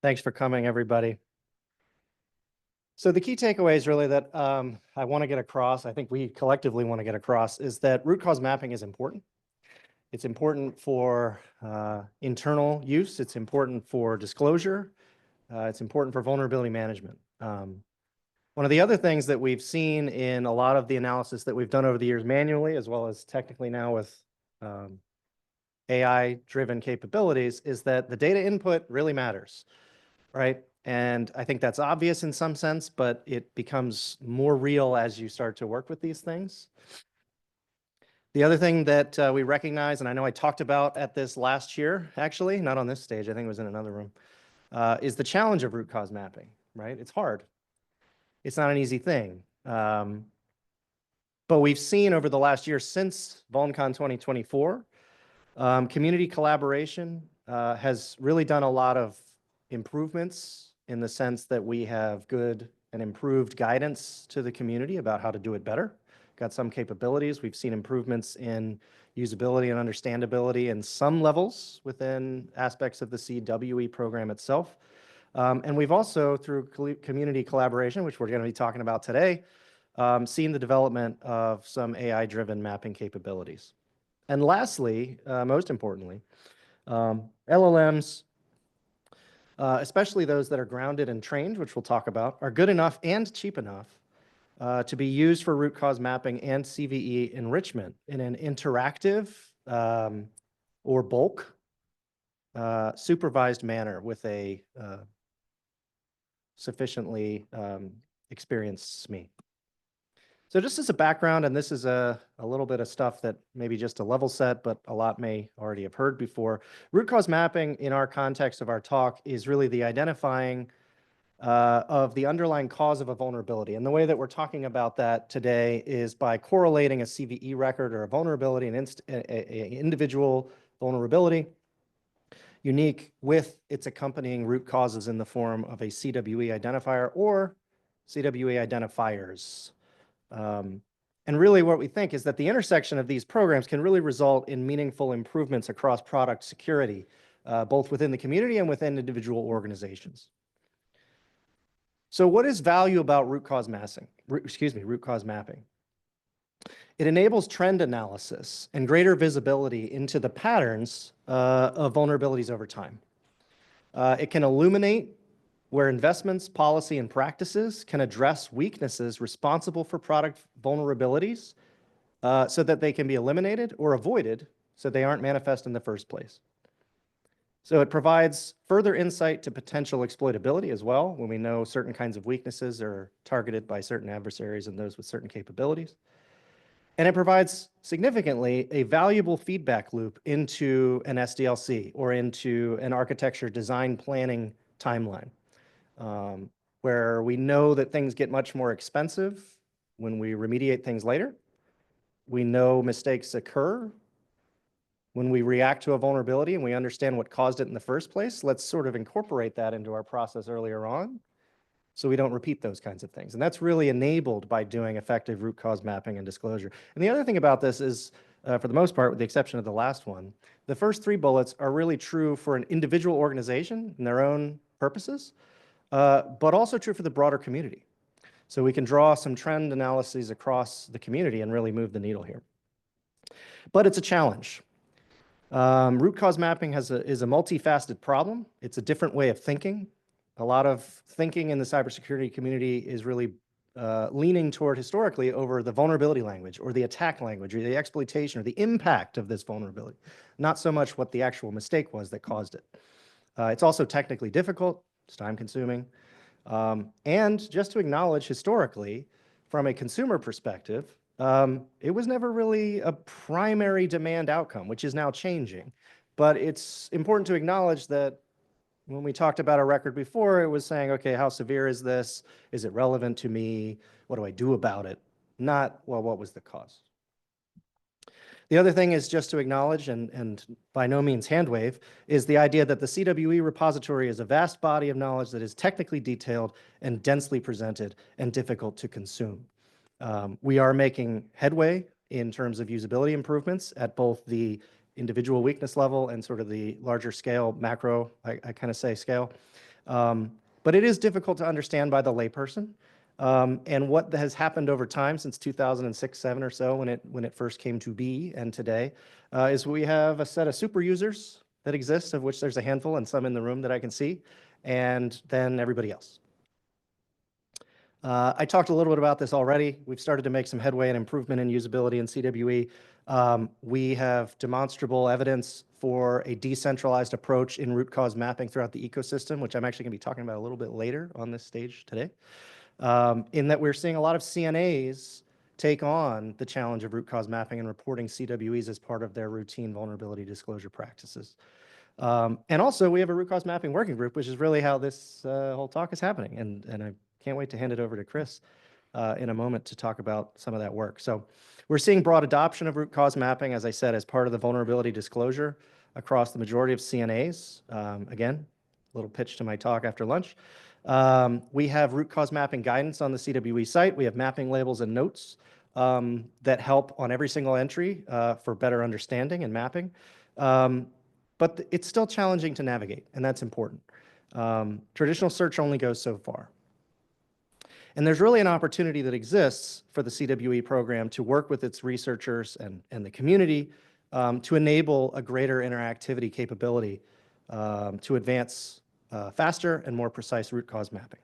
Thanks for coming, everybody. So the key takeaways really that I want to get across, I think we collectively want to get across, is that root cause mapping is important. It's important for internal use. It's important for disclosure. It's important for vulnerability management. One of the other things that we've seen in a lot of the analysis that we've done over the years manually, as well as technically now with AI-driven capabilities, is that the data input really matters, right? And I think that's obvious in some sense, but it becomes more real as you start to work with these things. The other thing that we recognize, and I know I talked about at this last year, actually, not on this stage, I think it was in another room, is the challenge of root cause mapping, right? It's hard. It's not an easy thing. But we've seen over the last year since VulnCon 2024, community collaboration has really done a lot of improvements in the sense that we have good and improved guidance to the community about how to do it better. Got some capabilities. We've seen improvements in usability and understandability in some levels within aspects of the CWE program itself. And we've also, through community collaboration, which we're going to be talking about today, seen the development of some AI-driven mapping capabilities. And lastly, most importantly, LLMs, especially those that are grounded and trained, which we'll talk about, are good enough and cheap enough to be used for root cause mapping and CVE enrichment in an interactive or bulk supervised manner with a sufficiently experienced SME. So just as a background, and this is a little bit of stuff that maybe just a level set, but a lot may already have heard before. Root cause mapping in our context of our talk is really the identifying of the underlying cause of a vulnerability. And the way that we're talking about that today is by correlating a CVE record or a vulnerability, an individual vulnerability, unique with its accompanying root causes in the form of a CWE identifier or CWE identifiers. And really what we think is that the intersection of these programs can really result in meaningful improvements across product security, both within the community and within individual organizations. So what is value about root cause mapping? It enables trend analysis and greater visibility into the patterns of vulnerabilities over time. It can illuminate where investments, policy, and practices can address weaknesses responsible for product vulnerabilities so that they can be eliminated or avoided so they aren't manifest in the first place. So it provides further insight to potential exploitability as well when we know certain kinds of weaknesses are targeted by certain adversaries and those with certain capabilities. And it provides significantly a valuable feedback loop into an SDLC or into an architecture design planning timeline, where we know that things get much more expensive when we remediate things later. We know mistakes occur when we react to a vulnerability and we understand what caused it in the first place. Let's sort of incorporate that into our process earlier on so we don't repeat those kinds of things. And that's really enabled by doing effective root cause mapping and disclosure. And the other thing about this is, for the most part, with the exception of the last one, the first three bullets are really true for an individual organization and their own purposes, but also true for the broader community. So we can draw some trend analyses across the community and really move the needle here. But it's a challenge. Root cause mapping is a multifaceted problem. It's a different way of thinking. A lot of thinking in the cybersecurity community is really leaning toward historically over the vulnerability language or the attack language or the exploitation or the impact of this vulnerability, not so much what the actual mistake was that caused it. It's also technically difficult. It's time consuming. And just to acknowledge historically, from a consumer perspective, it was never really a primary demand outcome, which is now changing. But it's important to acknowledge that when we talked about a record before, it was saying, okay, how severe is this? Is it relevant to me? What do I do about it? Not, well, what was the cause? The other thing is just to acknowledge, and by no means hand wave, is the idea that the CWE repository is a vast body of knowledge that is technically detailed and densely presented and difficult to consume. We are making headway in terms of usability improvements at both the individual weakness level and sort of the larger scale, macro, I kind of say scale. But it is difficult to understand by the layperson. And what has happened over time since 2006, 7 or so, when it first came to be, and today, is we have a set of super users that exists, of which there's a handful and some in the room that I can see, and then everybody else. I talked a little bit about this already. We've started to make some headway and improvement in usability in CWE. We have demonstrable evidence for a decentralized approach in root cause mapping throughout the ecosystem, which I'm actually going to be talking about a little bit later on this stage today, in that we're seeing a lot of CNAs take on the challenge of root cause mapping and reporting CWEs as part of their routine vulnerability disclosure practices. And also, we have a root cause mapping working group, which is really how this whole talk is happening. And I can't wait to hand it over to Chris in a moment to talk about some of that work. So we're seeing broad adoption of root cause mapping, as I said, as part of the vulnerability disclosure across the majority of CNAs. Again, a little pitch to my talk after lunch. We have root cause mapping guidance on the CWE site. We have mapping labels and notes that help on every single entry for better understanding and mapping. But it's still challenging to navigate, and that's important. Traditional search only goes so far. And there's really an opportunity that exists for the CWE program to work with its researchers and the community to enable a greater interactivity capability to advance faster and more precise root cause mapping.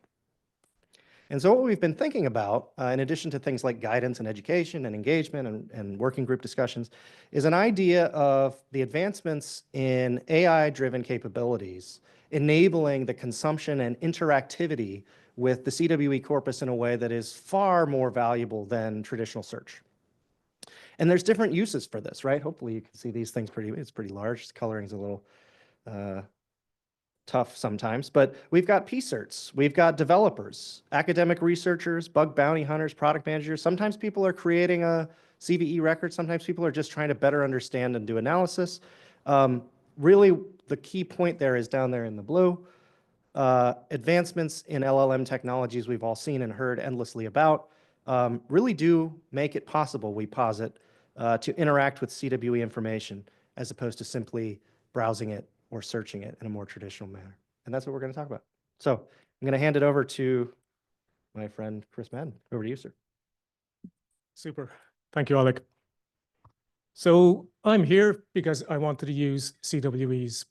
And so what we've been thinking about, in addition to things like guidance and education and engagement and working group discussions, is an idea of the advancements in AI-driven capabilities, enabling the consumption and interactivity with the CWE corpus in a way that is far more valuable than traditional search. And there's different uses for this, right? Hopefully you can see these things it's pretty large. The coloring's a little tough sometimes, but we've got P-certs, we've got developers, academic researchers, bug bounty hunters, product managers. Sometimes people are creating a CVE record. Sometimes people are just trying to better understand and do analysis. Really, the key point there is down there in the blue. Advancements in LLM technologies we've all seen and heard endlessly about really do make it possible, we posit, to interact with CWE information as opposed to simply browsing it or searching it in a more traditional manner. And that's what we're going to talk about. So I'm going to hand it over to my friend, Chris Madden. Over to you, sir. Super. Thank you, Alec. So I'm here because I wanted to use CWEs.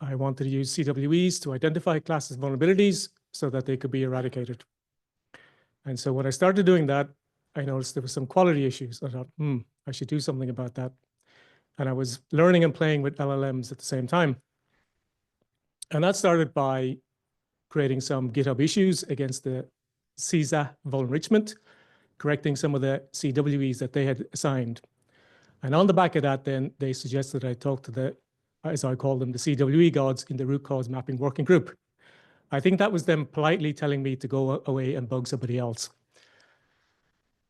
I wanted to use CWEs to identify classes vulnerabilities so that they could be eradicated. And so when I started doing that, I noticed there were some quality issues. I thought, I should do something about that. And I was learning and playing with LLMs at the same time. And that started by creating some GitHub issues against the CISA vulnerable, correcting some of the CWEs that they had assigned. And on the back of that, then they suggested I talk to the, as I call them, the CWE gods in the root cause mapping working group. I think that was them politely telling me to go away and bug somebody else.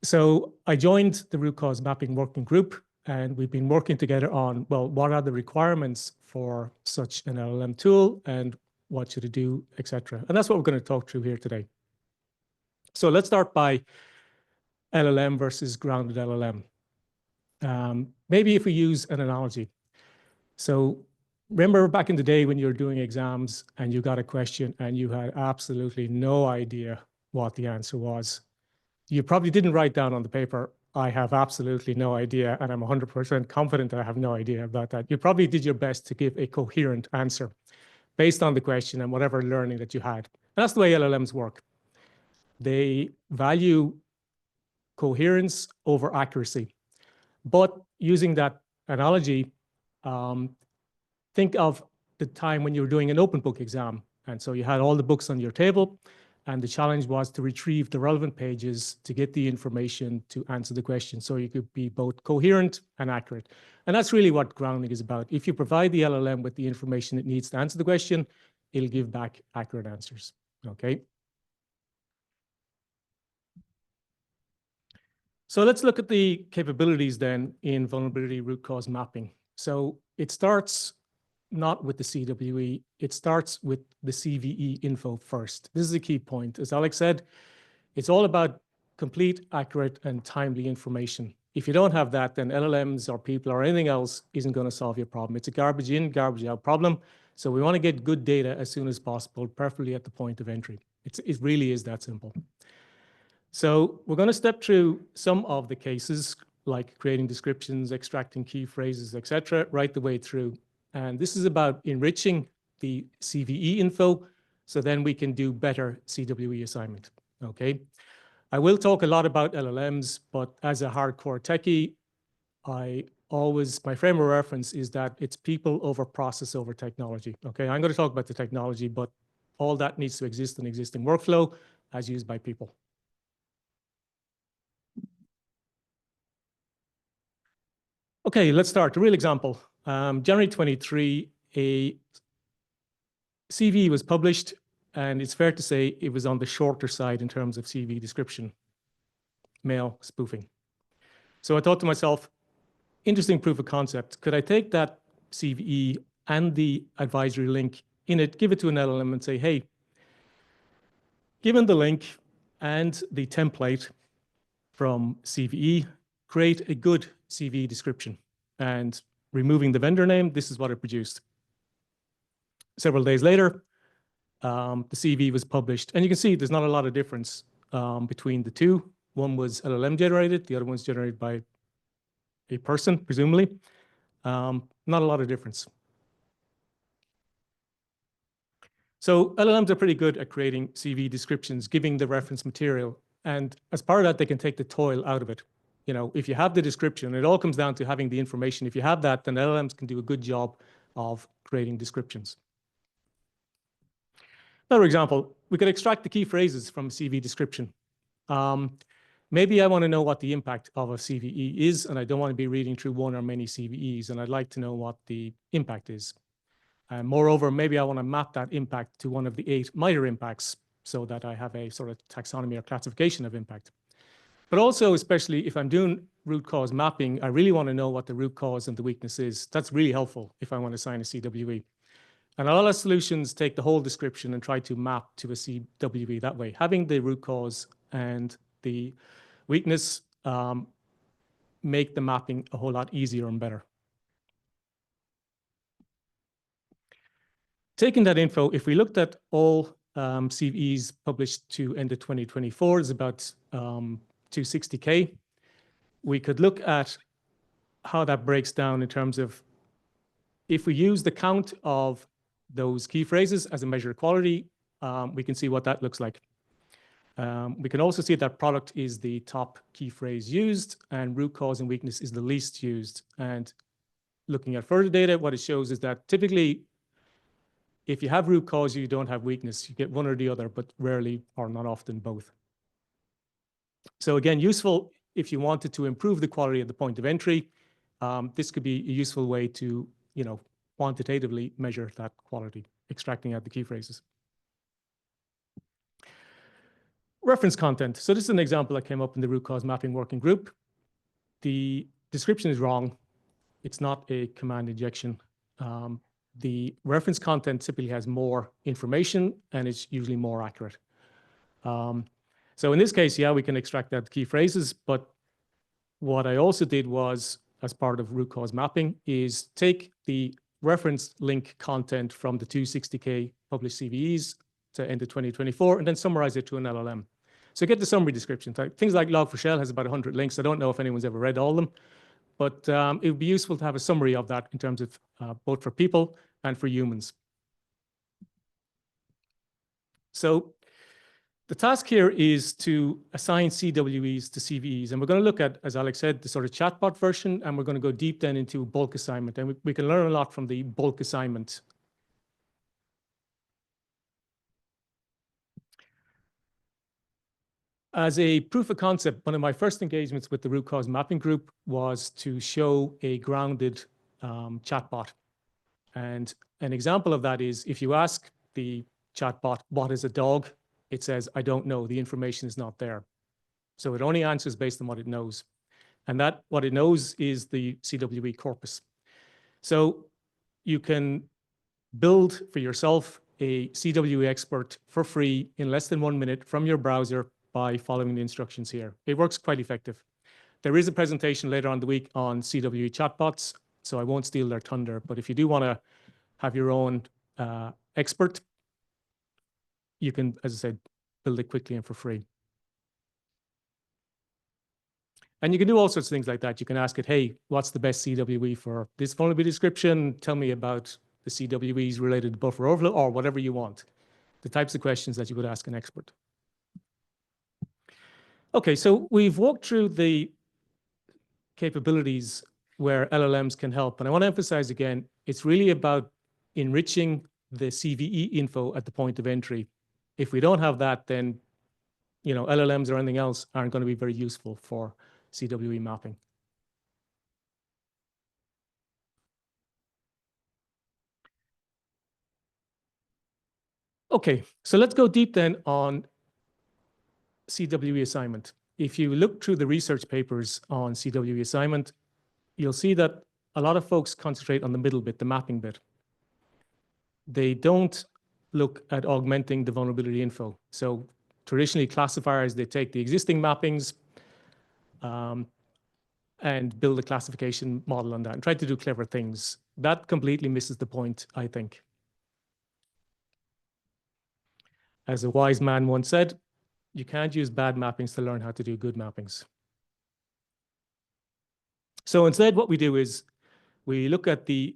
So I joined the root cause mapping working group, and we've been working together on, well, what are the requirements for such an LLM tool and what should it do, etc. And that's what we're going to talk through here today. So let's start by LLM versus grounded LLM. Maybe if we use an analogy. So remember back in the day when you were doing exams and you got a question and you had absolutely no idea what the answer was. You probably didn't write down on the paper, I have absolutely no idea, and I'm 100% confident that I have no idea about that. You probably did your best to give a coherent answer based on the question and whatever learning that you had. And that's the way LLMs work. They value coherence over accuracy. But using that analogy, think of the time when you were doing an open book exam. And so you had all the books on your table, and the challenge was to retrieve the relevant pages to get the information to answer the question. So you could be both coherent and accurate. And that's really what grounding is about. If you provide the LLM with the information it needs to answer the question, it'll give back accurate answers, okay? So let's look at the capabilities then in vulnerability root cause mapping. So it starts not with the CWE, it starts with the CVE info first. This is a key point. As Alex said, it's all about complete, accurate, and timely information. If you don't have that, then LLMs or people or anything else isn't going to solve your problem. It's a garbage in, garbage out problem. So we want to get good data as soon as possible, preferably at the point of entry. It really is that simple. So we're going to step through some of the cases, like creating descriptions, extracting key phrases, etc., right the way through. And this is about enriching the CVE info, so then we can do better CWE assignment, okay? I will talk a lot about LLMs, but as a hardcore techie, my frame of reference is that it's people over process over technology, okay? I'm going to talk about the technology, but all that needs to exist in existing workflow as used by people. Okay, let's start. A real example. January 23, a CVE was published, and it's fair to say it was on the shorter side in terms of CV description, mail spoofing. So I thought to myself, interesting proof of concept. Could I take that CVE and the advisory link in it, give it to an LLM and say, hey, given the link and the template from CVE, create a good CV description. And removing the vendor name, this is what it produced. Several days later, the CV was published. And you can see there's not a lot of difference between the two. One was LLM generated, the other one's generated by a person, presumably. Not a lot of difference. So LLMs are pretty good at creating CV descriptions, giving the reference material. And as part of that, they can take the toil out of it. You know, if you have the description, it all comes down to having the information. If you have that, then LLMs can do a good job of creating descriptions. Another example, we could extract the key phrases from a CV description. Maybe I want to know what the impact of a CVE is, and I don't want to be reading through one or many CVEs, and I'd like to know what the impact is. Moreover, maybe I want to map that impact to one of the 8 MITRE impacts so that I have a sort of taxonomy or classification of impact. But also, especially if I'm doing root cause mapping, I really want to know what the root cause and the weakness is. That's really helpful if I want to assign a CWE. And a lot of solutions take the whole description and try to map to a CWE that way. Having the root cause and the weakness make the mapping a whole lot easier and better. Taking that info, if we looked at all CVEs published to end of 2024, it's about 260K. We could look at how that breaks down in terms of if we use the count of those key phrases as a measure of quality, we can see what that looks like. We can also see that product is the top key phrase used and root cause and weakness is the least used. And looking at further data, what it shows is that typically, if you have root cause, you don't have weakness. You get one or the other, but rarely or not often both. So again, useful if you wanted to improve the quality at the point of entry. This could be a useful way to, quantitatively measure that quality, extracting out the key phrases. Reference content. So this is an example that came up in the root cause mapping working group. The description is wrong. It's not a command injection. The reference content typically has more information and it's usually more accurate. So in this case, yeah, we can extract out the key phrases, but what I also did was, as part of root cause mapping, is take the reference link content from the 260K published CVEs to end of 2024 and then summarize it to an LLM. So get the summary description. Things like Log4Shell has about 100 links. I don't know if anyone's ever read all of them, but it would be useful to have a summary of that in terms of both for people and for humans. So the task here is to assign CWEs to CVEs. And we're going to look at, as Alex said, the sort of chatbot version, and we're going to go deep then into bulk assignment. And we can learn a lot from the bulk assignment. As a proof of concept, one of my first engagements with the root cause mapping group was to show a grounded chatbot. And an example of that is if you ask the chatbot, what is a dog? It says, I don't know, the information is not there. So it only answers based on what it knows. And that what it knows is the CWE corpus. So you can build for yourself a CWE expert for free in less than 1 minute from your browser by following the instructions here. It works quite effective. There is a presentation later on the week on CWE chatbots, so I won't steal their thunder. But if you do want to have your own expert, you can, as I said, build it quickly and for free. And you can do all sorts of things like that. You can ask it, hey, what's the best CWE for this vulnerability description? Tell me about the CWEs related to buffer overflow, or whatever you want. The types of questions that you would ask an expert. Okay, so we've walked through the capabilities where LLMs can help. And I want to emphasize again, it's really about enriching the CVE info at the point of entry. If we don't have that, then LLMs or anything else aren't going to be very useful for CWE mapping. Okay, so let's go deep then on CWE assignment. If you look through the research papers on CWE assignment, you'll see that a lot of folks concentrate on the middle bit, the mapping bit. They don't look at augmenting the vulnerability info. So traditionally, classifiers, they take the existing mappings and build a classification model on that and try to do clever things. That completely misses the point, I think. As a wise man once said, you can't use bad mappings to learn how to do good mappings. So instead, what we do is we look at the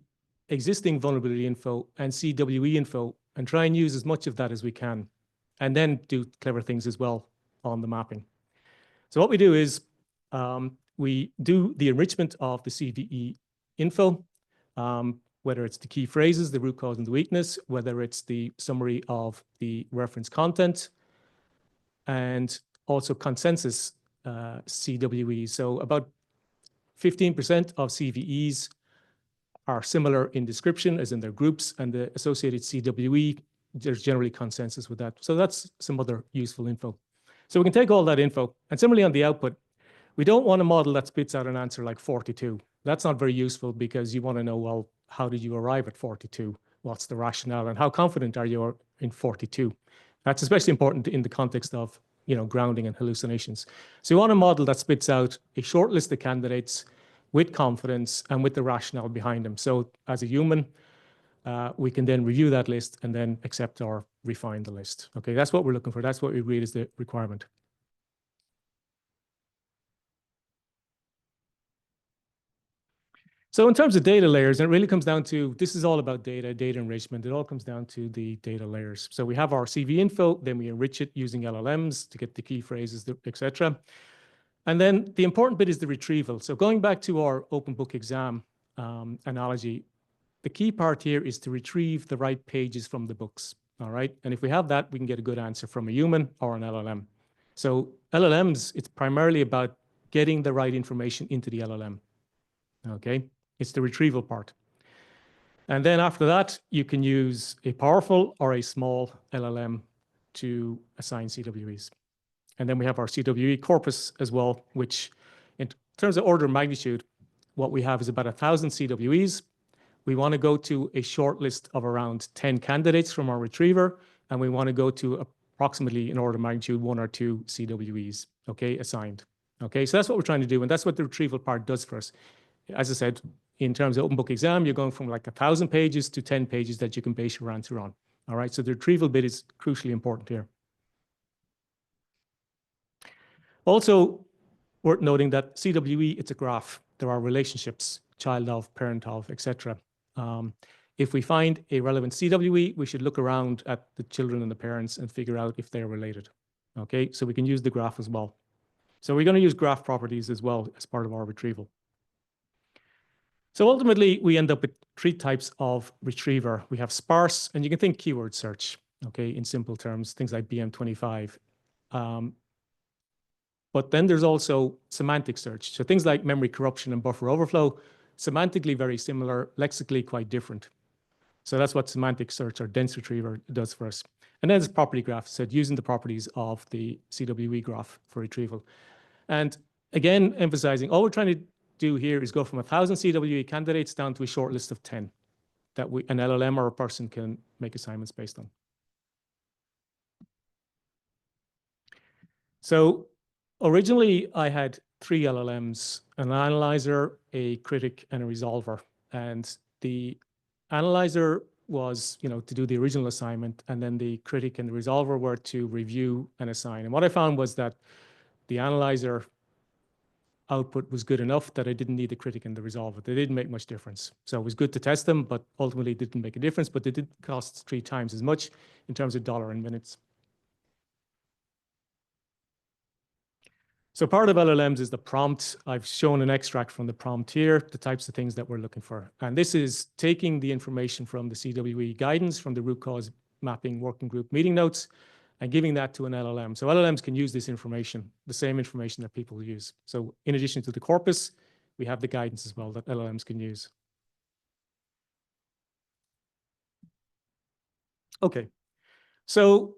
existing vulnerability info and CWE info and try and use as much of that as we can, and then do clever things as well on the mapping. So what we do is we do the enrichment of the CVE info, whether it's the key phrases, the root cause and the weakness, whether it's the summary of the reference content, and also consensus CWE. So about 15% of CVEs are similar in description, as in their groups, and the associated CWE, there's generally consensus with that. So that's some other useful info. So we can take all that info, and similarly on the output, we don't want a model that spits out an answer like 42. That's not very useful, because you want to know, well, how did you arrive at 42? What's the rationale, and how confident are you in 42? That's especially important in the context of grounding and hallucinations. So you want a model that spits out a short list of candidates with confidence and with the rationale behind them. So as a human, we can then review that list and then accept or refine the list. Okay, that's what we're looking for. That's what we read as the requirement. So in terms of data layers, it really comes down to, this is all about data enrichment. It all comes down to the data layers. So we have our CV info, then we enrich it using LLMs to get the key phrases, etc. And then the important bit is the retrieval. So going back to our open book exam analogy, the key part here is to retrieve the right pages from the books, all right? And if we have that, we can get a good answer from a human or an LLM. So LLMs, it's primarily about getting the right information into the LLM, okay? It's the retrieval part. And then after that, you can use a powerful or a small LLM to assign CWEs. And then we have our CWE corpus as well, which in terms of order of magnitude, what we have is about 1,000 CWEs. We want to go to a short list of around 10 candidates from our retriever, and we want to go to approximately, in order of magnitude, 1 or 2 CWEs, okay, assigned. Okay, so that's what we're trying to do, and that's what the retrieval part does for us. As I said, in terms of open book exam, you're going from like 1,000 pages to 10 pages that you can base your answer on. All right, so the retrieval bit is crucially important here. Also worth noting that CWE, it's a graph. There are relationships, child of, parent of, etc. If we find a relevant CWE, we should look around at the children and the parents and figure out if they're related. Okay, so we can use the graph as well. So we're going to use graph properties as well as part of our retrieval. So ultimately, we end up with 3 types of retriever. We have sparse, and you can think keyword search, okay, in simple terms, things like BM25. But then there's also semantic search. So things like memory corruption and buffer overflow, semantically very similar, lexically quite different. So that's what semantic search or dense retriever does for us. And then there's property graph, so using the properties of the CWE graph for retrieval. And again, emphasizing, all we're trying to do here is go from 1,000 CWE candidates down to a short list of 10 that an LLM or a person can make assignments based on. So originally, I had 3 LLMs, an analyzer, a critic, and a resolver. And the analyzer was, to do the original assignment, and then the critic and the resolver were to review and assign. And what I found was that the analyzer output was good enough that I didn't need the critic and the resolver. They didn't make much difference. So it was good to test them, but ultimately it didn't make a difference, but they did cost 3 times as much in terms of dollar and minutes. So part of LLMs is the prompt. I've shown an extract from the prompt here, the types of things that we're looking for. And this is taking the information from the CWE guidance, from the root cause mapping working group meeting notes, and giving that to an LLM. So LLMs can use this information, the same information that people use. So in addition to the corpus, we have the guidance as well that LLMs can use. Okay, so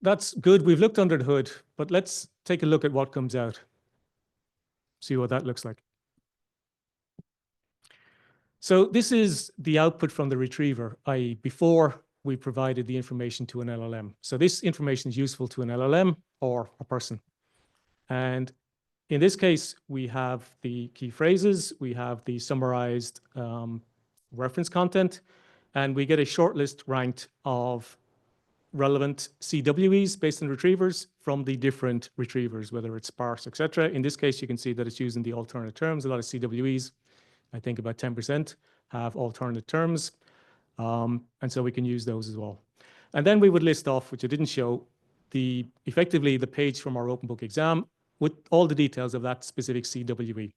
that's good. We've looked under the hood, but let's take a look at what comes out. See what that looks like. So this is the output from the retriever, i.e. before we provided the information to an LLM. So this information is useful to an LLM or a person. And in this case, we have the key phrases, we have the summarized reference content, and we get a short list ranked of relevant CWEs based on retrievers from the different retrievers, whether it's sparse, etc. In this case, you can see that it's using the alternate terms. A lot of CWEs, I think about 10%, have alternate terms. And so we can use those as well. And then we would list off, which I didn't show, effectively the page from our open book exam with all the details of that specific CWE.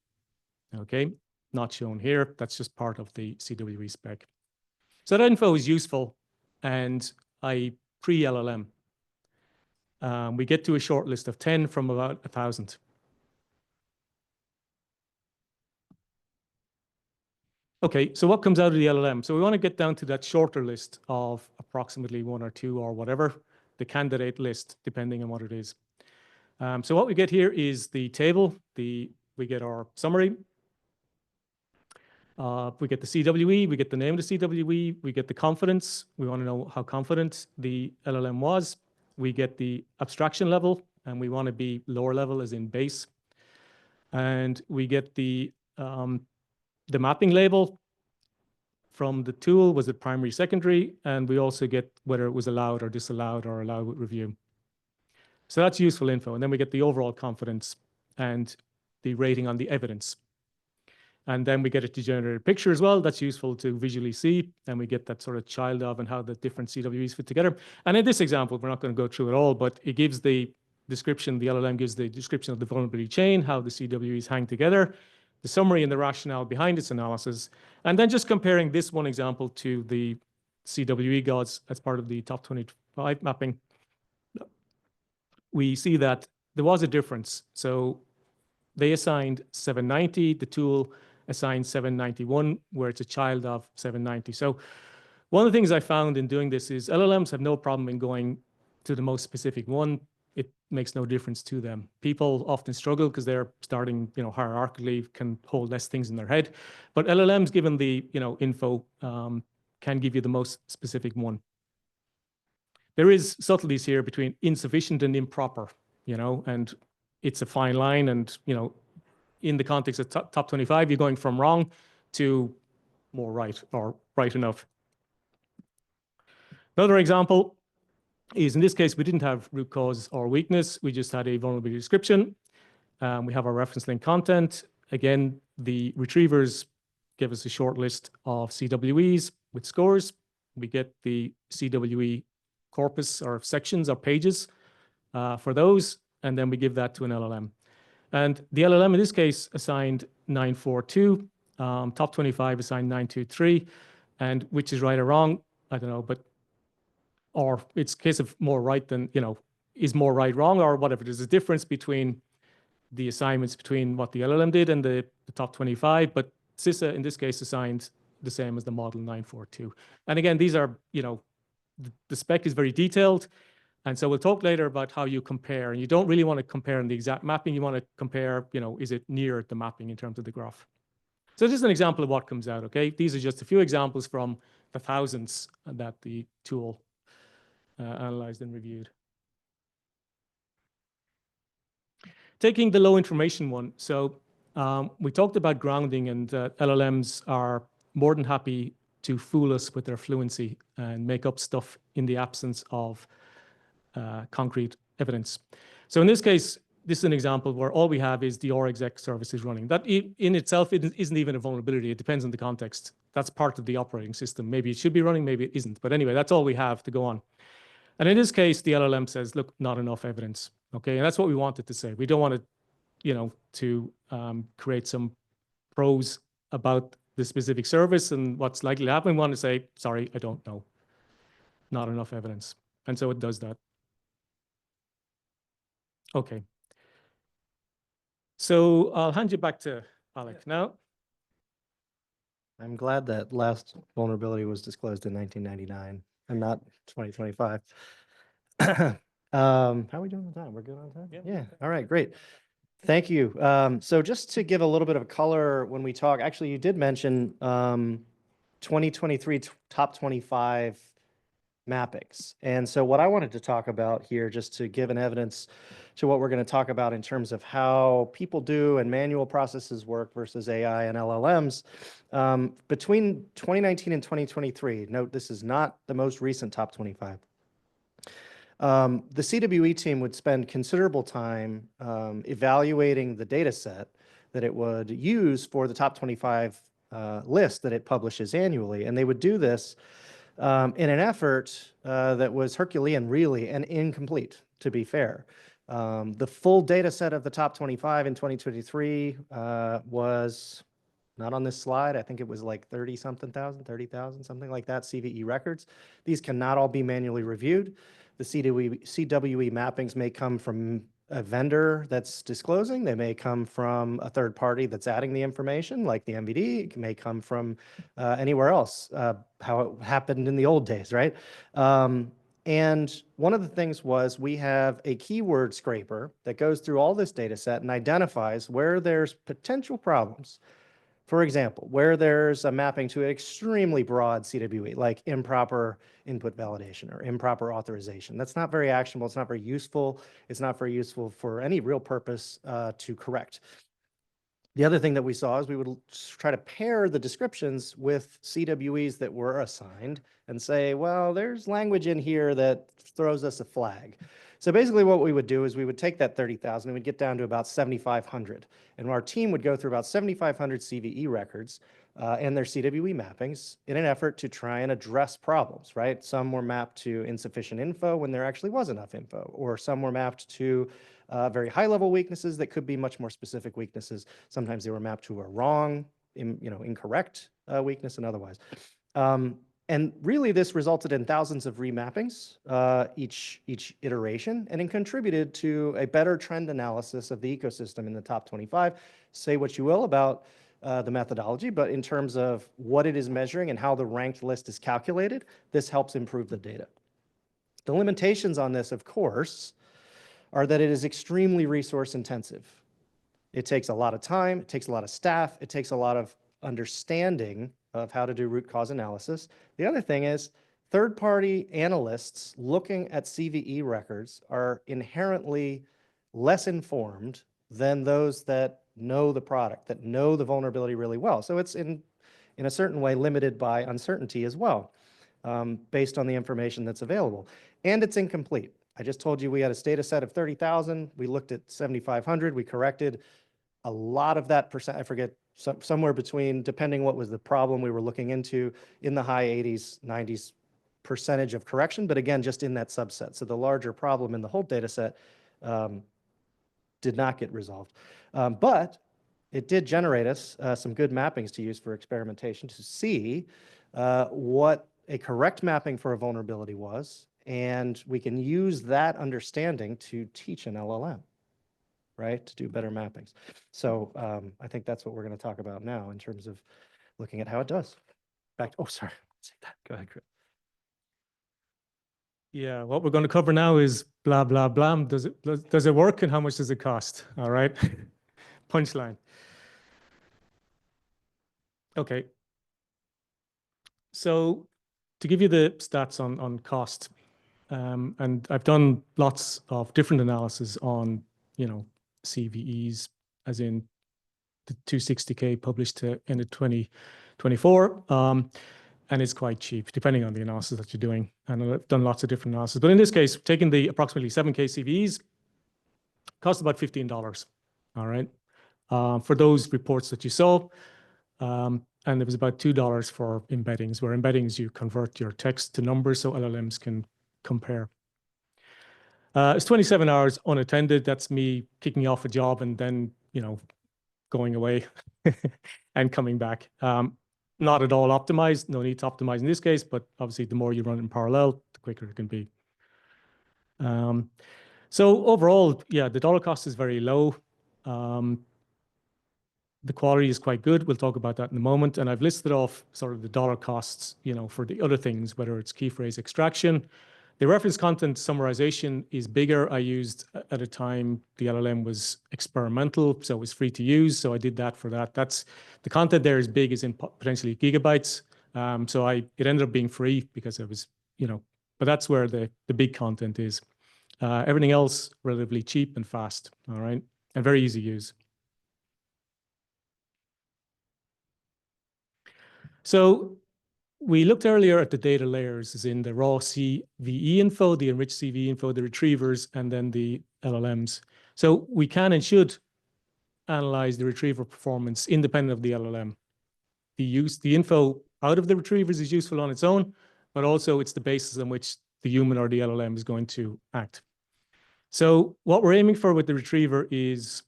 Okay, not shown here. That's just part of the CWE spec. So that info is useful, and I pre-LLM. We get to a short list of 10 from about 1,000. Okay, so what comes out of the LLM? So we want to get down to that shorter list of approximately 1 or 2 or whatever, the candidate list, depending on what it is. So what we get here is the table. We get our summary. We get the CWE, we get the name of the CWE, we get the confidence. We want to know how confident the LLM was. We get the abstraction level, and we want to be lower level as in base. And we get the mapping label from the tool. Was it primary, secondary? And we also get whether it was allowed or disallowed or allowed with review. So that's useful info. And then we get the overall confidence and the rating on the evidence. And then we get a degenerated picture as well. That's useful to visually see. And we get that sort of child of and how the different CWEs fit together. And in this example, we're not going to go through it all, but it gives the description, the LLM gives the description of the vulnerability chain, how the CWEs hang together, the summary and the rationale behind its analysis. And then just comparing this one example to the CWE gods as part of the top 25 mapping, we see that there was a difference. So they assigned 790, the tool assigned 791, where it's a child of 790. So one of the things I found in doing this is LLMs have no problem in going to the most specific one. It makes no difference to them. People often struggle because they're starting, hierarchically, can hold less things in their head. But LLMs, given the, info, can give you the most specific one. There is subtleties here between insufficient and improper, and it's a fine line. And, in the context of top 25, you're going from wrong to more right or right enough. Another example is, in this case, we didn't have root cause or weakness. We just had a vulnerability description. We have our reference link content. Again, the retrievers give us a short list of CWEs with scores. We get the CWE corpus or sections or pages for those, and then we give that to an LLM. And the LLM in this case assigned 942, top 25 assigned 923, and which is right or wrong, I don't know, but, or it's a case of more right than, is more right, wrong, or whatever. There's a difference between the assignments between what the LLM did and the top 25, but CISA in this case assigned the same as the model 942. And again, these are, the spec is very detailed. And so we'll talk later about how you compare. And you don't really want to compare in the exact mapping. You want to compare, is it near the mapping in terms of the graph? So this is an example of what comes out, okay? These are just a few examples from the thousands that the tool analyzed and reviewed. Taking the low information one. So we talked about grounding, and LLMs are more than happy to fool us with their fluency and make up stuff in the absence of concrete evidence. So in this case, this is an example where all we have is the RExec service is running. That in itself isn't even a vulnerability. It depends on the context. That's part of the operating system. Maybe it should be running, maybe it isn't. But anyway, that's all we have to go on. And in this case, the LLM says, look, not enough evidence. Okay, and that's what we wanted to say. We don't want to create some prose about the specific service and what's likely to happen. We want to say, sorry, I don't know. Not enough evidence. And so it does that. Okay. So I'll hand you back to Alec now. I'm glad that last vulnerability was disclosed in 1999 and not 2025. How are we doing on time? We're good on time? Yeah. All right, great. Thank you. So just to give a little bit of color when we talk, actually, you did mention 2023 top 25 mappings. And so what I wanted to talk about here, just to give an evidence to what we're going to talk about in terms of how people do and manual processes work versus AI and LLMs, between 2019 and 2023, note this is not the most recent top 25. The CWE team would spend considerable time evaluating the data set that it would use for the top 25 list that it publishes annually. And they would do this in an effort that was Herculean, really, and incomplete, to be fair. The full data set of the top 25 in 2023 was not on this slide. I think it was like 30,000, something like that, CVE records. These cannot all be manually reviewed. The CWE mappings may come from a vendor that's disclosing. They may come from a third party that's adding the information, like the MVD. It may come from anywhere else, how it happened in the old days, right? And one of the things was we have a keyword scraper that goes through all this data set and identifies where there's potential problems. For example, where there's a mapping to an extremely broad CWE, like improper input validation or improper authorization. That's not very actionable. It's not very useful. It's not very useful for any real purpose to correct. The other thing that we saw is we would try to pair the descriptions with CWEs that were assigned and say, well, there's language in here that throws us a flag. So basically what we would do is we would take that 30,000 and we'd get down to about 7,500. And our team would go through about 7,500 CVE records and their CWE mappings in an effort to try and address problems, right? Some were mapped to insufficient info when there actually was enough info, or some were mapped to very high-level weaknesses that could be much more specific weaknesses. Sometimes they were mapped to a wrong, incorrect weakness and otherwise. And really, this resulted in thousands of remappings each iteration, and it contributed to a better trend analysis of the ecosystem in the top 25. Say what you will about the methodology, but in terms of what it is measuring and how the ranked list is calculated, this helps improve the data. The limitations on this, of course, are that it is extremely resource intensive. It takes a lot of time, it takes a lot of staff, it takes a lot of understanding of how to do root cause analysis. The other thing is third-party analysts looking at CVE records are inherently less informed than those that know the product, that know the vulnerability really well. So it's in a certain way limited by uncertainty as well, based on the information that's available. And it's incomplete. I just told you we had a data set of 30,000. We looked at 7,500. We corrected a lot of that percent. I forget, somewhere between, depending what was the problem we were looking into, in the high 80s, 90s percentage of correction, but again, just in that subset. So the larger problem in the whole data set did not get resolved. But it did generate us some good mappings to use for experimentation to see what a correct mapping for a vulnerability was, and we can use that understanding to teach an LLM, right, to do better mappings. So I think that's what we're going to talk about now in terms of looking at how it does. Back to, oh, sorry, say that. Go ahead, Chris. Yeah, what we're going to cover now is blah, blah, blah. Does it work and how much does it cost? All right, punchline. Okay. So to give you the stats on cost, and I've done lots of different analysis on, CVEs, as in the 260K published to end of 2024. And it's quite cheap, depending on the analysis that you're doing. And I've done lots of different analysis. But in this case, taking the approximately 7K CVEs, cost about $15, all right, for those reports that you saw. And it was about $2 for embeddings, where embeddings, you convert your text to numbers so LLMs can compare. It's 27 hours unattended. That's me kicking off a job and then, going away and coming back. Not at all optimized. No need to optimize in this case, but obviously the more you run in parallel, the quicker it can be. So overall, yeah, the dollar cost is very low. The quality is quite good. We'll talk about that in a moment. And I've listed off sort of the dollar costs, for the other things, whether it's key phrase extraction. The reference content summarization is bigger. I used at a time, the LLM was experimental, so it was free to use. So I did that for that. The content there is big, is in potentially gigabytes. So it ended up being free because it was, but that's where the big content is. Everything else relatively cheap and fast, all right, and very easy to use. So we looked earlier at the data layers, as in the raw CVE info, the enriched CVE info, the retrievers, and then the LLMs. So we can and should analyze the retriever performance independent of the LLM. The info out of the retrievers is useful on its own, but also it's the basis on which the human or the LLM is going to act. So what we're aiming for with the retriever is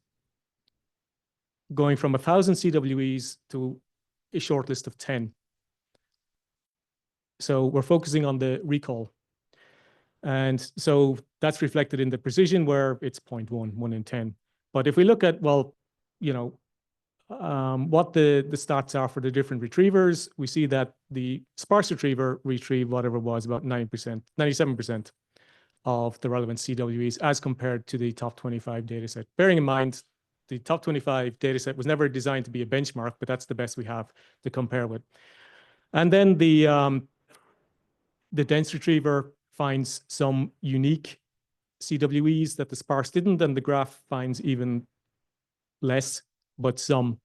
going from 1,000 CWEs to a short list of 10. So we're focusing on the recall. And so that's reflected in the precision where it's 0.1, 1 in 10. But if we look at, what the stats are for the different retrievers, we see that the sparse retriever retrieved whatever it was, about 9%, 97% of the relevant CWEs as compared to the top 25 dataset. Bearing in mind, the top 25 dataset was never designed to be a benchmark, but that's the best we have to compare with. And then the dense retriever finds some unique CWEs that the sparse didn't, and the graph finds even less, but some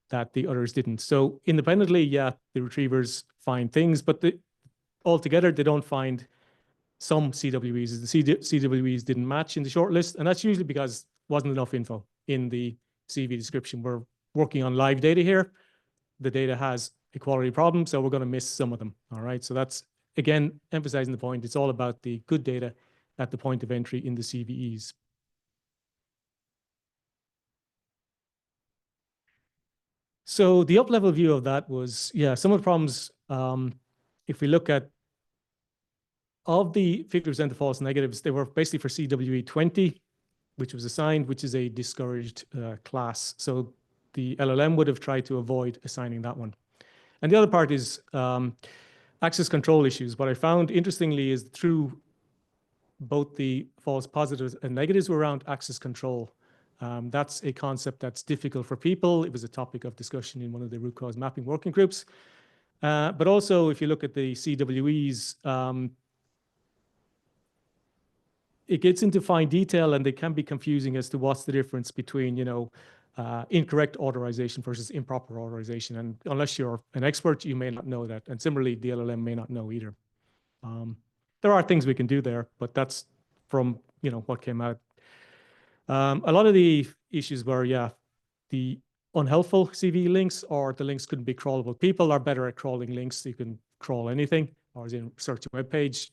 that the others didn't. So independently, yeah, the retrievers find things, but altogether, they don't find some CWEs. The CWEs didn't match in the shortlist, and that's usually because there wasn't enough info in the CV description. We're working on live data here. The data has a quality problem, so we're going to miss some of them, all right? So that's, again, emphasizing the point, it's all about the good data at the point of entry in the CVEs. So the up-level view of that was, yeah, some of the problems, if we look at, of the 50% of false negatives, they were basically for CWE 20, which was assigned, which is a discouraged class. So the LLM would have tried to avoid assigning that one. And the other part is access control issues. What I found, interestingly, is through both the false positives and negatives were around access control. That's a concept that's difficult for people. It was a topic of discussion in one of the root cause mapping working groups. But also, if you look at the CWEs, it gets into fine detail, and they can be confusing as to what's the difference between, incorrect authorization versus improper authorization. And unless you're an expert, you may not know that. And similarly, the LLM may not know either. There are things we can do there, but that's from, what came out. A lot of the issues were, yeah, the unhelpful CV links, or the links couldn't be crawlable. People are better at crawling links. You can crawl anything, or as in search a web page.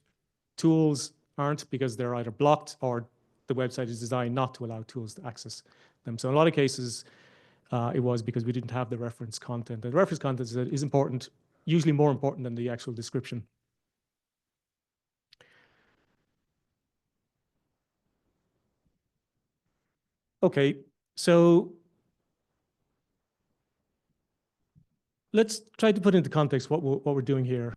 Tools aren't, because they're either blocked or the website is designed not to allow tools to access them. So in a lot of cases, it was because we didn't have the reference content. And the reference content is important, usually more important than the actual description. Okay, so let's try to put into context what we're doing here.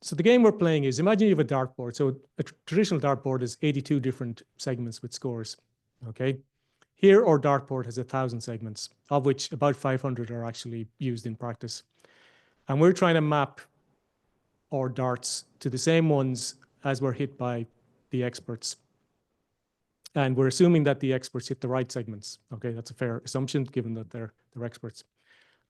So the game we're playing is, imagine you have a dartboard. So a traditional dartboard is 82 different segments with scores, okay? Here, our dartboard has 1,000 segments, of which about 500 are actually used in practice. And we're trying to map our darts to the same ones as were hit by the experts. And we're assuming that the experts hit the right segments, okay? That's a fair assumption, given that they're experts.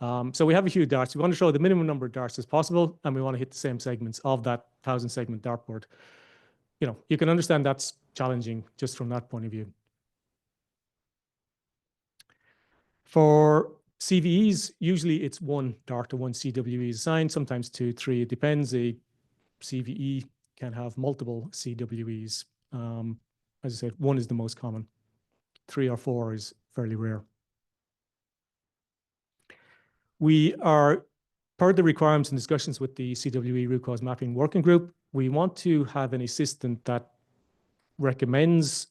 So we have a few darts. We want to show the minimum number of darts as possible, and we want to hit the same segments of that 1,000 segment dartboard. You can understand that's challenging just from that point of view. For CVEs, usually it's one dart or one CWE is assigned, sometimes 2, 3. It depends. A CVE can have multiple CWEs. As I said, 1 is the most common. 3 or 4 is fairly rare. We are, per the requirements and discussions with the CWE root cause mapping working group, we want to have an assistant that recommends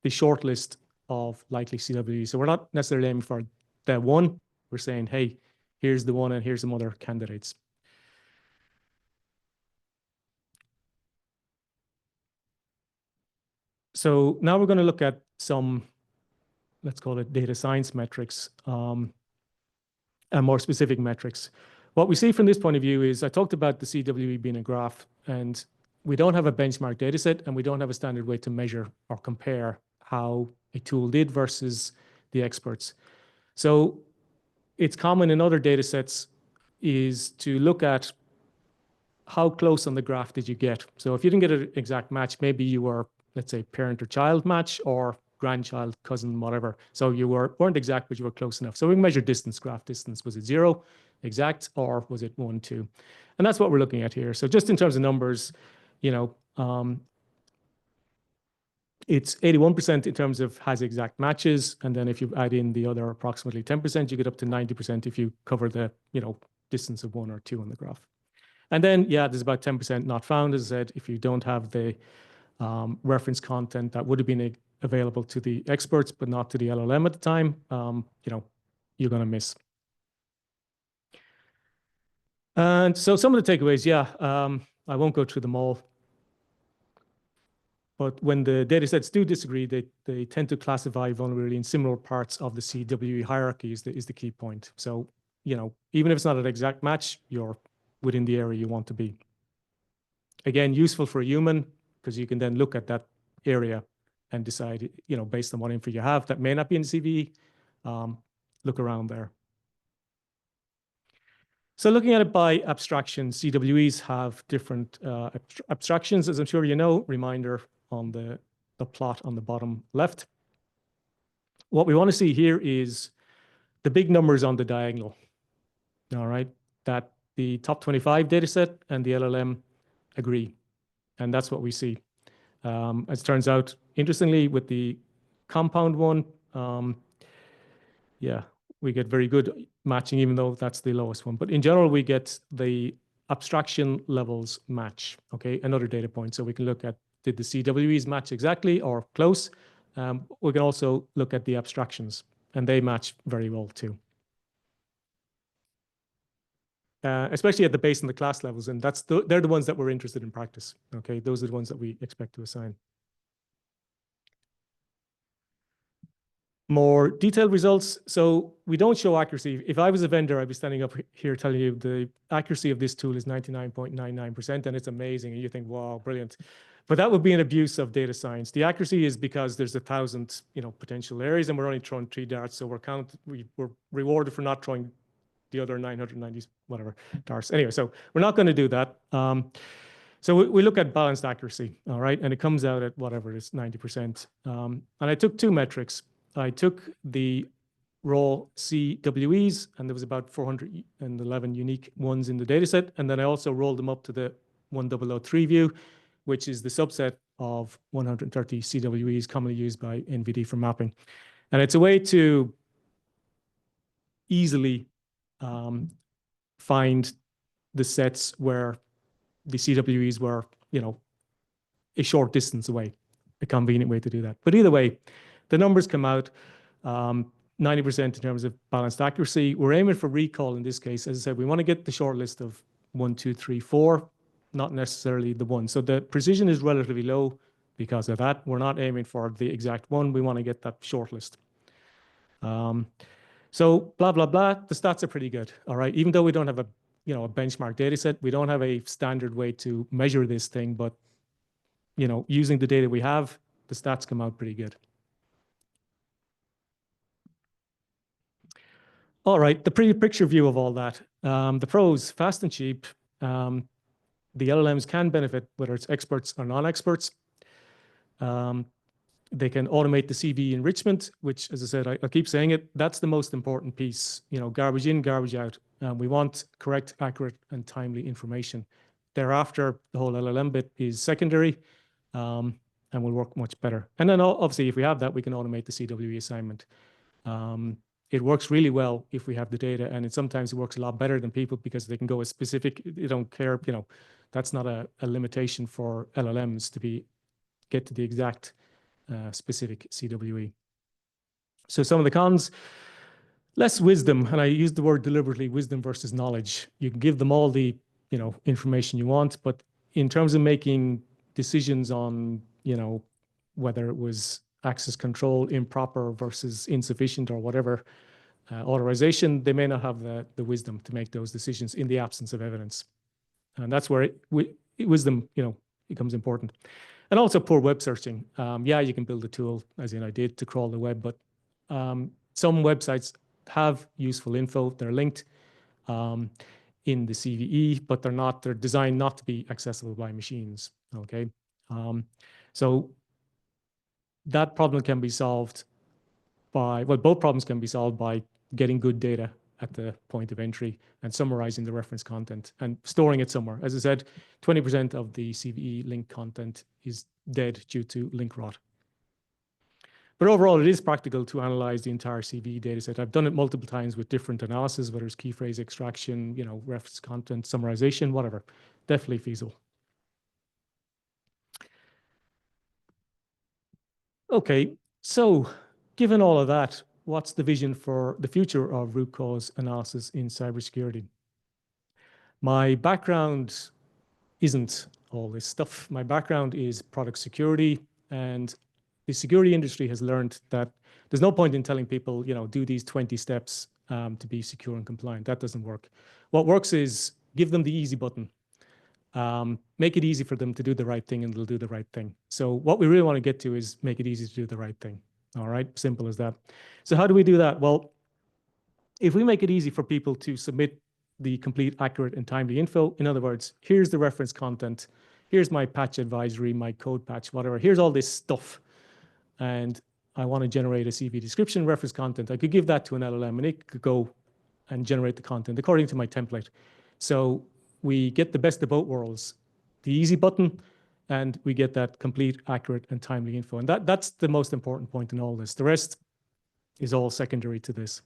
the short list of likely CWEs. So we're not necessarily aiming for the one. We're saying, hey, here's the one and here's some other candidates. So now we're going to look at some, let's call it data science metrics, and more specific metrics. What we see from this point of view is I talked about the CWE being a graph, and we don't have a benchmark data set, and we don't have a standard way to measure or compare how a tool did versus the experts. So it's common in other data sets is to look at how close on the graph did you get. So if you didn't get an exact match, maybe you were, let's say, parent or child match or grandchild, cousin, whatever. So you weren't exact, but you were close enough. So we measure distance, graph distance. Was it 0 exact, or was it 1, 2? And that's what we're looking at here. So just in terms of numbers, it's 81% in terms of has exact matches. And then if you add in the other approximately 10%, you get up to 90% if you cover the, distance of 1 or 2 on the graph. And then, yeah, there's about 10% not found, as I said, if you don't have the reference content that would have been available to the experts, but not to the LLM at the time, you're going to miss. And so some of the takeaways, I won't go through them all. But when the data sets do disagree, they tend to classify vulnerability in similar parts of the CWE hierarchy is the key point. So, even if it's not an exact match, you're within the area you want to be. Again, useful for a human, because you can then look at that area and decide, based on what info you have that may not be in the CVE, look around there. So looking at it by abstraction, CWEs have different abstractions, as I'm sure you know. Reminder on the plot on the bottom left. What we want to see here is the big numbers on the diagonal, all right, that the top 25 data set and the LLM agree. And that's what we see. As it turns out, interestingly, with the compound one, we get very good matching, even though that's the lowest one. But in general, we get the abstraction levels match, okay, another data point. So we can look at, did the CWEs match exactly or close? We can also look at the abstractions, and they match very well too. Especially at the base and the class levels, and they're the ones that we're interested in practice, okay? Those are the ones that we expect to assign. More detailed results. So we don't show accuracy. If I was a vendor, I'd be standing up here telling you the accuracy of this tool is 99.99%, and it's amazing. And you think, wow, brilliant. But that would be an abuse of data science. The accuracy is because there's 1,000, potential areas, and we're only throwing 3 darts. So we're rewarded for not throwing the other 990 whatever darts. Anyway, so we're not going to do that. So we look at balanced accuracy, all right? And it comes out at whatever it is, 90%. And I took 2 metrics. I took the raw CWEs, and there was about 411 unique ones in the data set. And then I also rolled them up to the 1003 view, which is the subset of 130 CWEs commonly used by NVD for mapping. And it's a way to easily find the sets where the CWEs were, a short distance away, a convenient way to do that. But either way, the numbers come out 90% in terms of balanced accuracy. We're aiming for recall in this case. As I said, we want to get the short list of 1, 2, 3, 4, not necessarily the 1. So the precision is relatively low because of that. We're not aiming for the exact 1. We want to get that short list. So blah, blah, blah, the stats are pretty good, all right? Even though we don't have a benchmark data set, we don't have a standard way to measure this thing, but, using the data we have, the stats come out pretty good. All right, the pretty picture view of all that. The pros, fast and cheap. The LLMs can benefit, whether it's experts or non-experts. They can automate the CVE enrichment, which, as I said, I keep saying it, that's the most important piece. You know, garbage in, garbage out. We want correct, accurate, and timely information. Thereafter, the whole LLM bit is secondary, and will work much better. And then obviously, if we have that, we can automate the CWE assignment. It works really well if we have the data, and sometimes it works a lot better than people because they can go as specific. They don't care, you know, that's not a limitation for LLMs to get to the exact specific CWE. So some of the cons, less wisdom, and I use the word deliberately, wisdom versus knowledge. You can give them all the, you know, information you want, but in terms of making decisions on, you know, whether it was access control improper versus insufficient or whatever, authorization, they may not have the wisdom to make those decisions in the absence of evidence. And that's where wisdom, you know, becomes important. And also poor web searching. Yeah, you can build a tool, as in I did, to crawl the web, but some websites have useful info. They're linked in the CVE, but they're designed not to be accessible by machines, okay? So that problem can be solved by, well, both problems can be solved by getting good data at the point of entry and summarizing the reference content and storing it somewhere. As I said, 20% of the CVE link content is dead due to link rot. But overall, it is practical to analyze the entire CVE dataset. I've done it multiple times with different analysis, whether it's key phrase extraction, you know, reference content summarization, whatever. Definitely feasible. Okay, so given all of that, what's the vision for the future of root cause analysis in cybersecurity? My background isn't all this stuff. My background is product security, and the security industry has learned that there's no point in telling people, you know, do these 20 steps to be secure and compliant. That doesn't work. What works is give them the easy button. Make it easy for them to do the right thing, and they'll do the right thing. So what we really want to get to is make it easy to do the right thing. All right, simple as that. So how do we do that? Well, if we make it easy for people to submit the complete, accurate, and timely info, in other words, here's the reference content, here's my patch advisory, my code patch, whatever, here's all this stuff, and I want to generate a CV description, reference content, I could give that to an LLM, and it could go and generate the content according to my template. So we get the best of both worlds, the easy button, and we get that complete, accurate, and timely info. And that's the most important point in all this. The rest is all secondary to this.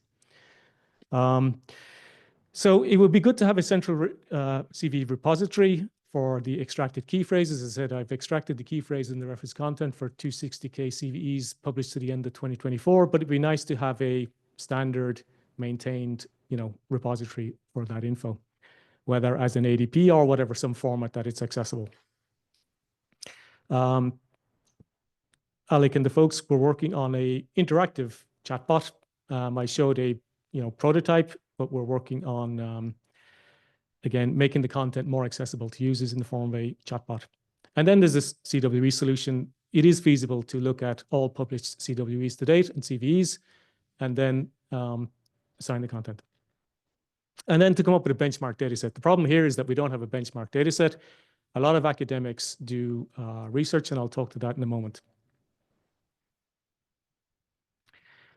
So it would be good to have a central CV repository for the extracted key phrases. As I said, I've extracted the key phrase in the reference content for 260K CVEs published to the end of 2024, but it'd be nice to have a standard maintained, you know, repository for that info, whether as an ADP or whatever, some format that it's accessible. Alec and the folks were working on a interactive chatbot. I showed a, you know, prototype, but we're working on, again, making the content more accessible to users in the form of a chatbot. And then there's this CWE solution. It is feasible to look at all published CWEs to date and CVEs, and then assign the content. And then to come up with a benchmark data set. The problem here is that we don't have a benchmark data set. A lot of academics do research, and I'll talk to that in a moment.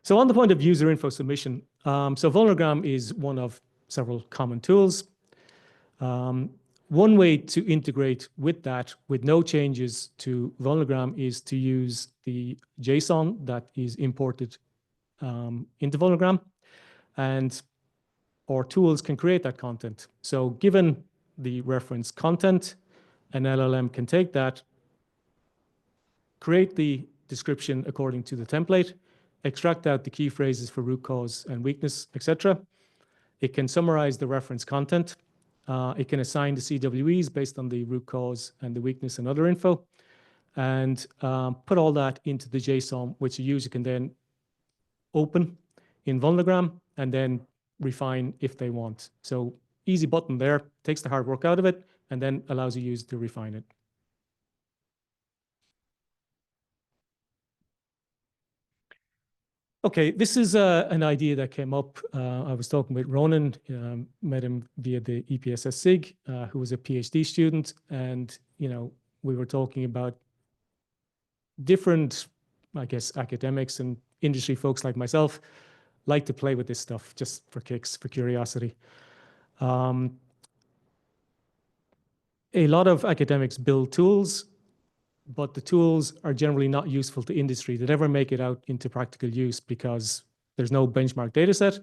So on the point of user info submission, so Vulnergram is one of several common tools. One way to integrate with that, with no changes to Vulnergram, is to use the JSON that is imported into Vulnergram, and our tools can create that content. So given the reference content, an LLM can take that, create the description according to the template, extract out the key phrases for root cause and weakness, etc. It can summarize the reference content. It can assign the CWEs based on the root cause and the weakness and other info, and put all that into the JSON, which a user can then open in Vulnergram and then refine if they want. So easy button there, takes the hard work out of it, and then allows a user to refine it. Okay, this is an idea that came up. I was talking with Ronan, met him via the EPSS SIG, who was a PhD student, and we were talking about different, I guess, academics and industry folks like myself like to play with this stuff just for kicks, for curiosity. A lot of academics build tools, but the tools are generally not useful to industry. They never make it out into practical use because there's no benchmark data set.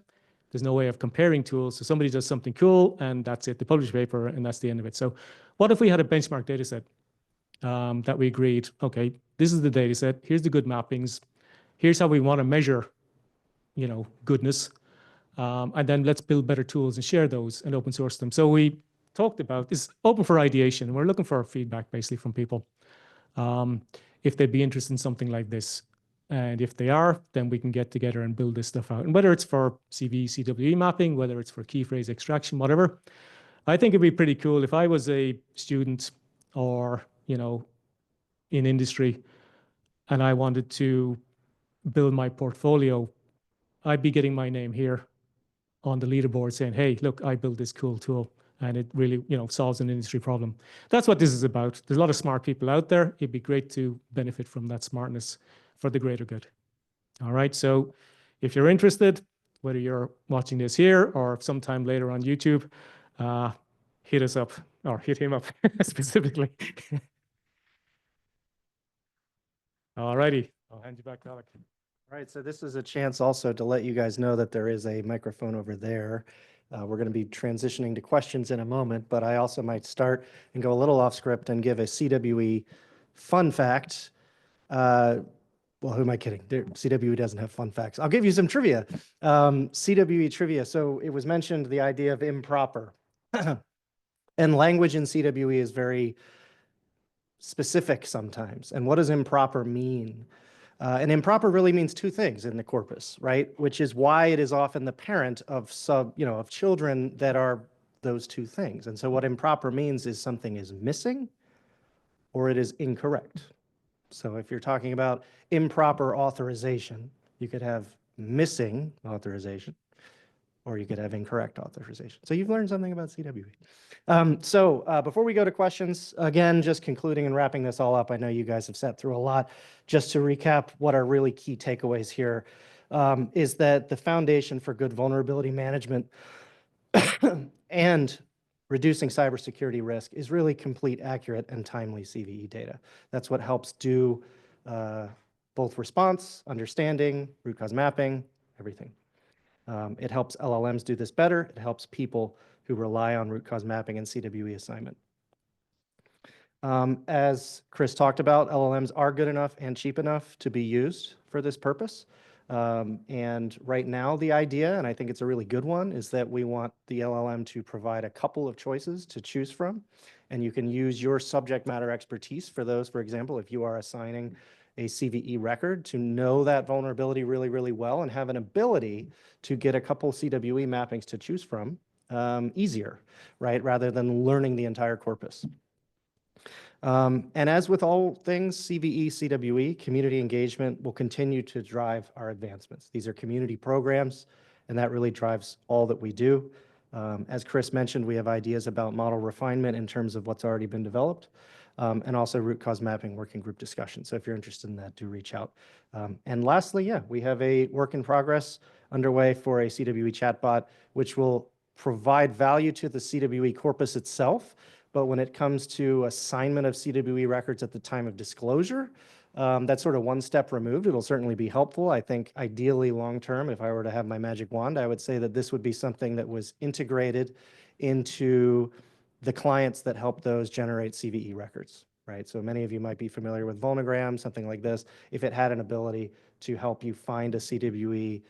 There's no way of comparing tools. So somebody does something cool and that's it. They publish a paper and that's the end of it. So what if we had a benchmark data set that we agreed, okay, this is the data set. Here's the good mappings. Here's how we want to measure, goodness. And then let's build better tools and share those and open source them. So we talked about this open for ideation. We're looking for feedback basically from people. If they'd be interested in something like this. And if they are, then we can get together and build this stuff out. And whether it's for CVE, CWE mapping, whether it's for key phrase extraction, whatever, I think it'd be pretty cool if I was a student or, in industry and I wanted to build my portfolio, I'd be getting my name here on the leaderboard saying, hey, look, I built this cool tool. And it really, solves an industry problem. That's what this is about. There's a lot of smart people out there. It'd be great to benefit from that smartness for the greater good. All right. So if you're interested, whether you're watching this here or sometime later on YouTube, hit us up or hit him up specifically. All righty. I'll hand you back to Alec. All right, so this is a chance also to let you guys know that there is a microphone over there. We're going to be transitioning to questions in a moment, but I also might start and go a little off script and give a CWE fun fact. Well, who am I kidding? CWE doesn't have fun facts. I'll give you some trivia. CWE trivia. So it was mentioned the idea of improper. And language in CWE is very specific sometimes. And what does improper mean? And improper really means two things in the corpus, right? Which is why it is often the parent of of children that are those two things. And so what improper means is something is missing or it is incorrect. So if you're talking about improper authorization, you could have missing authorization or you could have incorrect authorization. So you've learned something about CWE. Before we go to questions, again, just concluding and wrapping this all up, I know you guys have sat through a lot. Just to recap what are really key takeaways here is that the foundation for good vulnerability management and reducing cybersecurity risk is really complete, accurate, and timely CVE data. That's what helps do both response, understanding, root cause mapping, everything. It helps LLMs do this better. It helps people who rely on root cause mapping and CWE assignment. As Chris talked about, LLMs are good enough and cheap enough to be used for this purpose. And right now, the idea, and I think it's a really good one, is that we want the LLM to provide a couple of choices to choose from. And you can use your subject matter expertise for those. For example, if you are assigning a CVE record, to know that vulnerability really, really well and have an ability to get a couple CWE mappings to choose from easier, right? Rather than learning the entire corpus. And as with all things CVE, CWE, community engagement will continue to drive our advancements. These are community programs, and that really drives all that we do. As Chris mentioned, we have ideas about model refinement in terms of what's already been developed, and also root cause mapping working group discussion. So if you're interested in that, do reach out. And lastly, yeah, we have a work in progress underway for a CWE chatbot, which will provide value to the CWE corpus itself. But when it comes to assignment of CWE records at the time of disclosure, that's sort of one step removed. It'll certainly be helpful. I think ideally long-term, if I were to have my magic wand, I would say that this would be something that was integrated into the clients that help those generate CVE records, right? So many of you might be familiar with Vulnogram, something like this. If it had an ability to help you find a CWE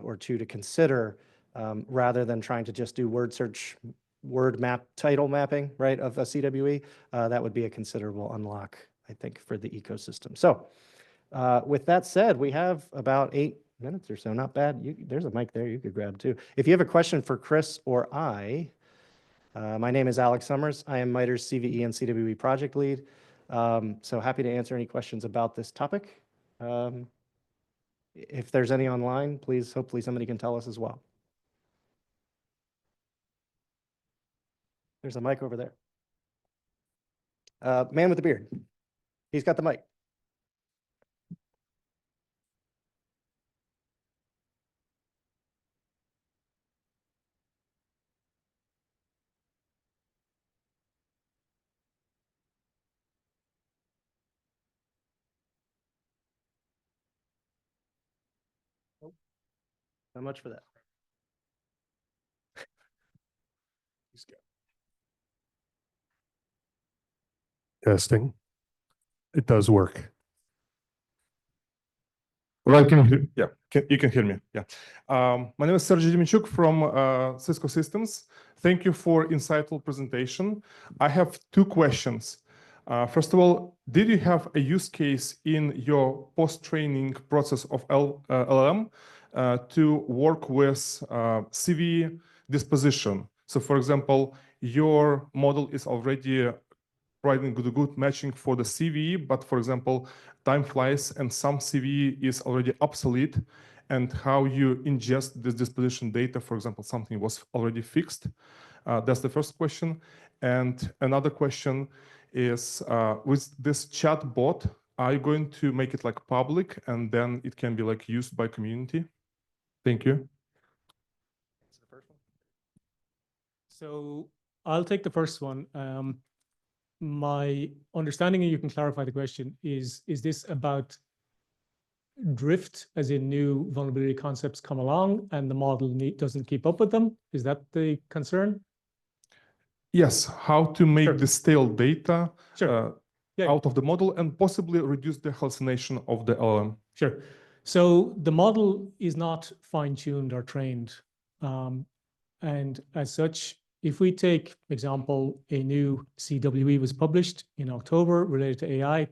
or two to consider, rather than trying to just do word search, word map, title mapping, right, of a CWE, that would be a considerable unlock, I think, for the ecosystem. So with that said, we have about 8 minutes or so, not bad. There's a mic there you could grab too. If you have a question for Chris or I, my name is Alec Summers. I am MITRE's CVE and CWE project lead. So happy to answer any questions about this topic. If there's any online, please, hopefully somebody can tell us as well. There's a mic over there. Man with the beard. He's got the mic. Not much for that. Testing. It does work. Well, you can hear me. Yeah. My name is Sergey Dimichuk from Cisco Systems. Thank you for insightful presentation. I have two questions. First of all, did you have a use case in your post-training process of LLM to work with CVE disposition? So, for example, your model is already providing good matching for the CVE, but for example, time flies and some CVE is already obsolete, and how you ingest this disposition data, for example, something was already fixed. That's the first question. And another question is, with this chat bot, are you going to make it like public and then it can be like used by community? Thank you. So I'll take the first one. My understanding, and you can clarify the question, is this about drift, as in new vulnerability concepts come along and the model doesn't keep up with them? Is that the concern? Yes, how to make Sure. the stale data Yeah. out of the model and possibly reduce the hallucination of the LLM. Sure. So the model is not fine-tuned or trained. And as such, if we take example, a new CWE was published in October related to AI,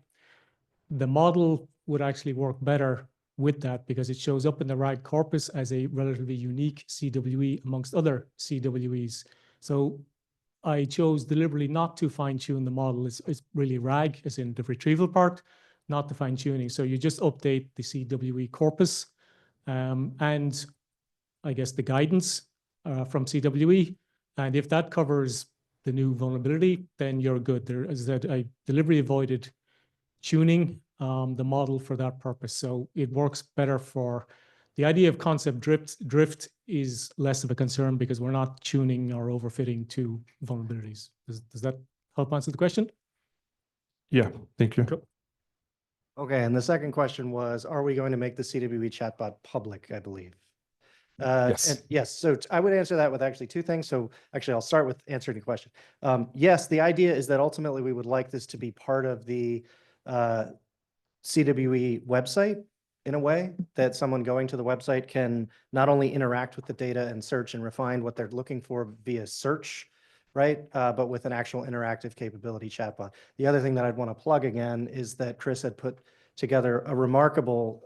the model would actually work better with that because it shows up in the right corpus as a relatively unique CWE amongst other CWEs. So I chose deliberately not to fine-tune the model. It's really RAG, as in the retrieval part, not the fine-tuning. So you just update the CWE corpus and I guess the guidance from CWE. And if that covers the new vulnerability, then you're good. There, as I said, I deliberately avoided tuning the model for that purpose. So it works better for the idea of concept drift is less of a concern because we're not tuning or overfitting to vulnerabilities. Does that help answer the question? Yeah, thank you. Cool. Okay, and the second question was, are we going to make the CWE chatbot public, I believe? Yes. And yes, so I would answer that with actually two things. So actually, I'll start with answering the question. Yes, the idea is that ultimately we would like this to be part of the CWE website in a way that someone going to the website can not only interact with the data and search and refine what they're looking for via search, right? But with an actual interactive capability chatbot. The other thing that I'd want to plug again is that Chris had put together a remarkable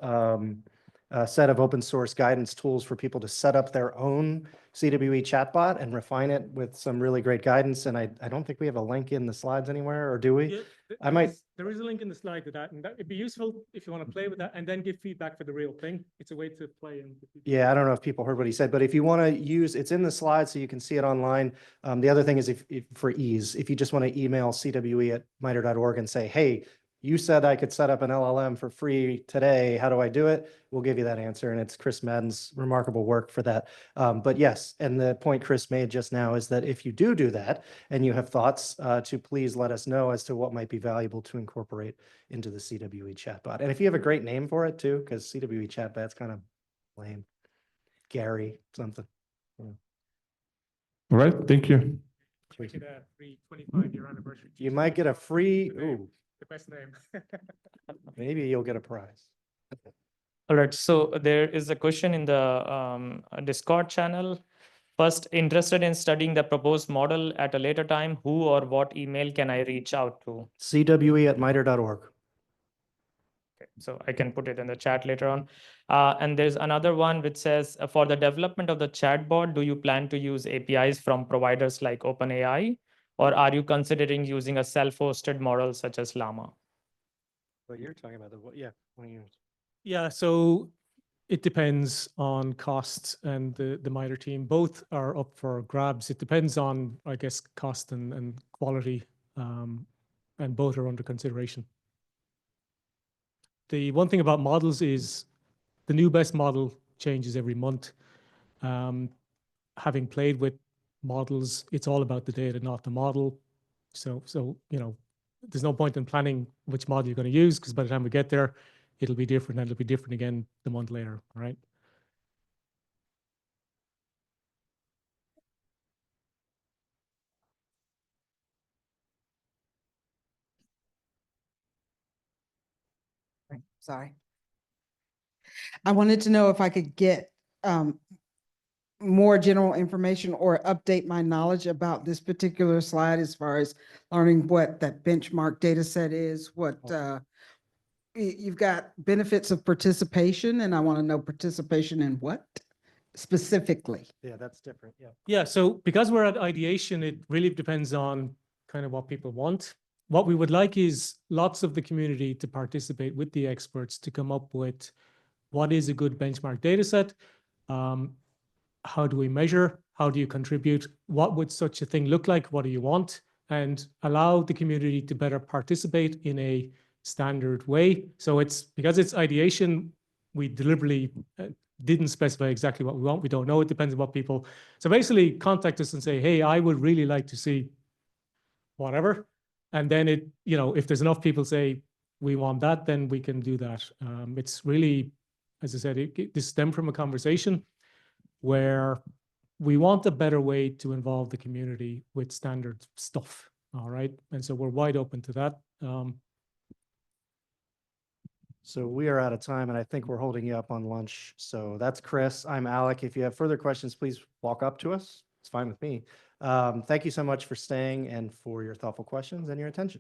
set of open source guidance tools for people to set up their own CWE chatbot and refine it with some really great guidance. And I don't think we have a link in the slides anywhere, or do we? Yeah, there is a link in the slide to that, and that it'd be useful if you want to play with that and then give feedback for the real thing. It's a way to play and. Yeah, I don't know if people heard what he said, but if you want to use, it's in the slides so you can see it online. The other thing is if for ease, if you just want to email cwe@mitre.org and say, hey, you said I could set up an LLM for free today. How do I do it? We'll give you that answer. And it's Chris Madden's remarkable work for that. But yes, and the point Chris made just now is that if you do that and you have thoughts, to please let us know as to what might be valuable to incorporate into the CWE chatbot. And if you have a great name for it too, because CWE chatbot's kind of lame. Gary, something. All right, thank you. We get a free 25-year anniversary. You might get a free, ooh, The best name. maybe you'll get a prize. All right, so there is a question in the Discord channel. First, interested in studying the proposed model at a later time, who or what email can I reach out to? CWE@mitre.org. Okay, so I can put it in the chat later on. And there's another one which says, for the development of the chatbot, do you plan to use APIs from providers like OpenAI, or are you considering using a self-hosted model such as Llama? What you're talking about, yeah. Yeah, so it depends on cost and the MITRE team. Both are up for grabs. It depends on, I guess, cost and quality, and both are under consideration. The one thing about models is the new best model changes every month. Having played with models, it's all about the data, not the model. So you know, there's no point in planning which model you're going to use, because by the time we get there, it'll be different, and it'll be different again the month later, right? Sorry. I wanted to know if I could get more general information or update my knowledge about this particular slide as far as learning what that benchmark data set is, what you've got benefits of participation, and I want to know participation in what specifically. Yeah, that's different. Yeah. Yeah, so because we're at ideation, it really depends on kind of what people want. What we would like is lots of the community to participate with the experts to come up with what is a good benchmark data set. How do we measure? How do you contribute? What would such a thing look like? What do you want? And allow the community to better participate in a standard way. So it's because it's ideation, we deliberately didn't specify exactly what we want. We don't know. It depends on what people. So basically contact us and say, hey, I would really like to see whatever. And then it, you know, if there's enough people say we want that, then we can do that. It's really, as I said, this stemmed from a conversation where we want a better way to involve the community with standard stuff. All right. And so we're wide open to that. So we are out of time, and I think we're holding you up on lunch. So that's Chris. I'm Alec. If you have further questions, please walk up to us. It's fine with me. Thank you so much for staying and for your thoughtful questions and your attention.